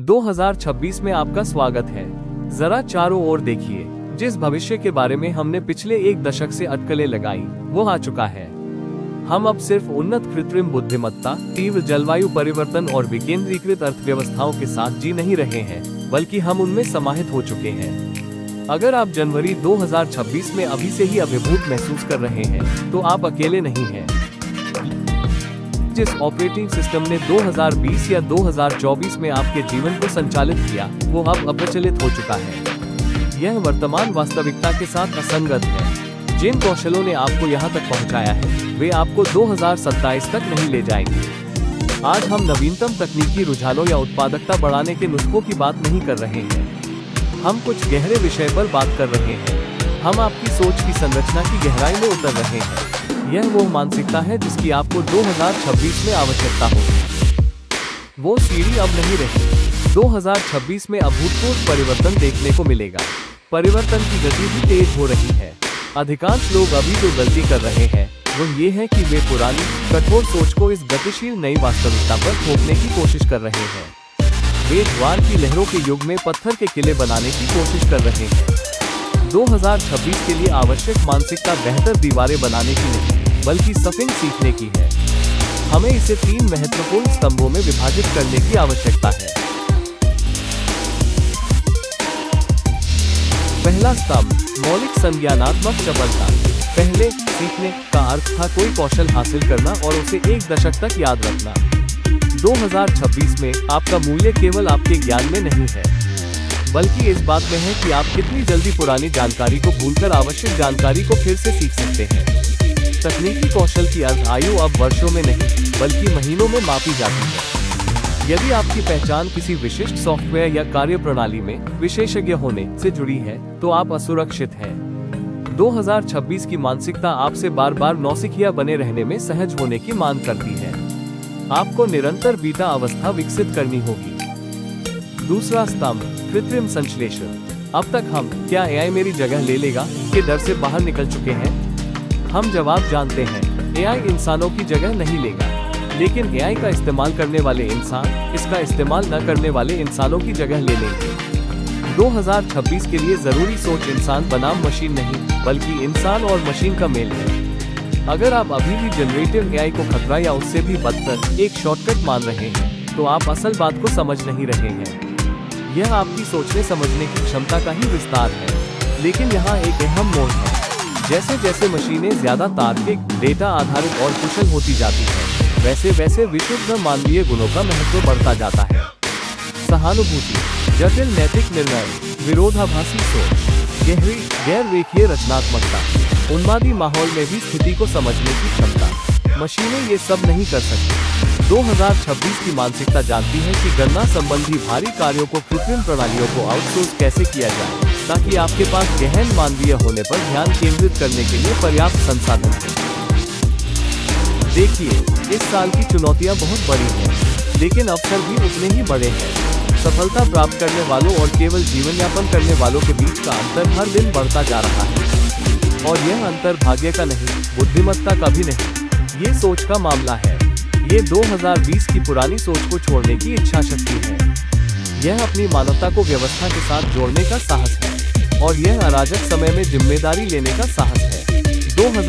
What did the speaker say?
2026 में आपका स्वागत है। जरा चारों ओर देखिए। जिस भविष्य के बारे में हमने पिछले एक दशक से अटकलें लगाई, वो आ चुका है। हम अब सिर्फ उन्नत कृत्रिम बुद्धिमत्ता, तीव्र जलवायु परिवर्तन और विकेंद्रीकृत अर्थव्यवस्थाओं के साथ जी नहीं रहे हैं, बल्कि हम उनमें समाहित हो चुके हैं। अगर आप जनवरी 2026 में अभी से ही अभिभूत महसूस कर रहे हैं, तो आप अकेले नहीं हैं। जिस ऑपरेटिंग सिस्टम ने 2020 या 2024 में आपके जीवन को संचालित किया, वो अब अप्रचलित हो चुका है। यह वर्तमान वास्तविकता के साथ असंगत है। जिन कौशलों ने आपको यहाँ तक पहुँचाया है, वे आपको 2027 तक नहीं ले जाएंगे। आज हम नवीनतम तकनीकी रुझानों या उत्पादकता बढ़ाने के नुस्खों की बात नहीं कर रहे हैं। हम कुछ गहरे विषय पर बात कर रहे हैं। हम आपकी सोच की संरचना की गहराई में उतर रहे हैं। यह वो मानसिकता है जिसकी आपको 2026 में आवश्यकता होगी। वो सीढ़ी अब नहीं रही। 2026 में अभूतपूर्व परिवर्तन देखने को मिलेगा। परिवर्तन की गति भी तेज हो रही है। अधिकांश लोग अभी जो गलती कर रहे हैं, वो ये है कि वे पुरानी कठोर सोच को इस गतिशील नई वास्तविकता पर थोपने की कोशिश कर रहे हैं। वे ज्वार की लहरों के युग में पत्थर के किले बनाने की कोशिश कर रहे हैं। 2026 के लिए आवश्यक मानसिकता बेहतर दीवारें बनाने की नहीं, बल्कि सर्फिंग सीखने की है। हमें इसे 3 महत्वपूर्ण स्तंभों में विभाजित करने की आवश्यकता है। पहला स्तंभ, मौलिक संज्ञानात्मक चपलता। पहले, सीखने का अर्थ था कोई कौशल हासिल करना और उसे एक दशक तक याद रखना। 2026 में आपका मूल्य केवल आपके ज्ञान में नहीं है, बल्कि इस बात में है कि आप कितनी जल्दी पुरानी जानकारी को भूलकर आवश्यक जानकारी को फिर से सीख सकते हैं। तकनीकी कौशल की अर्थ आयु अब वर्षों में नहीं, बल्कि महीनों में मापी जाती है। यदि आपकी पहचान किसी विशिष्ट सॉफ्टवेयर या कार्यप्रणाली में विशेषज्ञ होने से जुड़ी है, तो आप असुरक्षित हैं। 2026 की मानसिकता आपसे बार बार नौसिखिया बने रहने में सहज होने की मांग करती है। आपको निरंतर बीटा अवस्था विकसित करनी होगी। दूसरा स्तंभ, कृत्रिम संश्लेषण। अब तक हम क्या एआई मेरी जगह ले लेगा के डर से बाहर निकल चुके हैं। हम जवाब जानते हैं, एआई इंसानों की जगह नहीं लेगा, लेकिन एआई का इस्तेमाल करने वाले इंसान इसका इस्तेमाल न करने वाले इंसानों की जगह ले लेंगे। 2026 के लिए जरूरी सोच इंसान बनाम मशीन नहीं, बल्कि इंसान और मशीन का मेल है। अगर आप अभी भी जनरेटिव एआई को खतरा या उससे भी बदतर एक शॉर्टकट मान रहे हैं, तो आप असल बात को समझ नहीं रहे हैं। यह आपकी सोचने समझने की क्षमता का ही विस्तार है। लेकिन यहाँ एक अहम मोड़ है। जैसे जैसे मशीनें ज्यादा तार्किक, डेटा आधारित और कुशल होती जाती हैं, वैसे वैसे विशुद्ध मानवीय गुणों का महत्व बढ़ता जाता है। सहानुभूति, जटिल नैतिक निर्णय, विरोधाभासी सोच, गहरी गैर रेखीय रचनात्मकता, उन्मादी माहौल में भी स्थिति को समझने की क्षमता। मशीनें ये सब नहीं कर सकती। 2026 की मानसिकता जानती है कि गणना संबंधी भारी कार्यों को कृत्रिम प्रणालियों को आउटसोर्स कैसे किया जाए, ताकि आपके पास गहन मानवीय होने पर ध्यान केंद्रित करने के लिए पर्याप्त संसाधन हो। देखिए, इस साल की चुनौतियां बहुत बड़ी हैं, लेकिन अवसर भी उतने ही बड़े हैं। सफलता प्राप्त करने वालों और केवल जीवन यापन करने वालों के बीच का अंतर हर दिन बढ़ता जा रहा है। और यह अंतर भाग्य का नहीं, बुद्धिमत्ता का भी नहीं, ये सोच का मामला है। ये 2020 की पुरानी सोच को छोड़ने की इच्छा शक्ति है। यह अपनी मानवता को व्यवस्था के साथ जोड़ने का साहस है, और यह अराजक समय में जिम्मेदारी लेने का साहस है।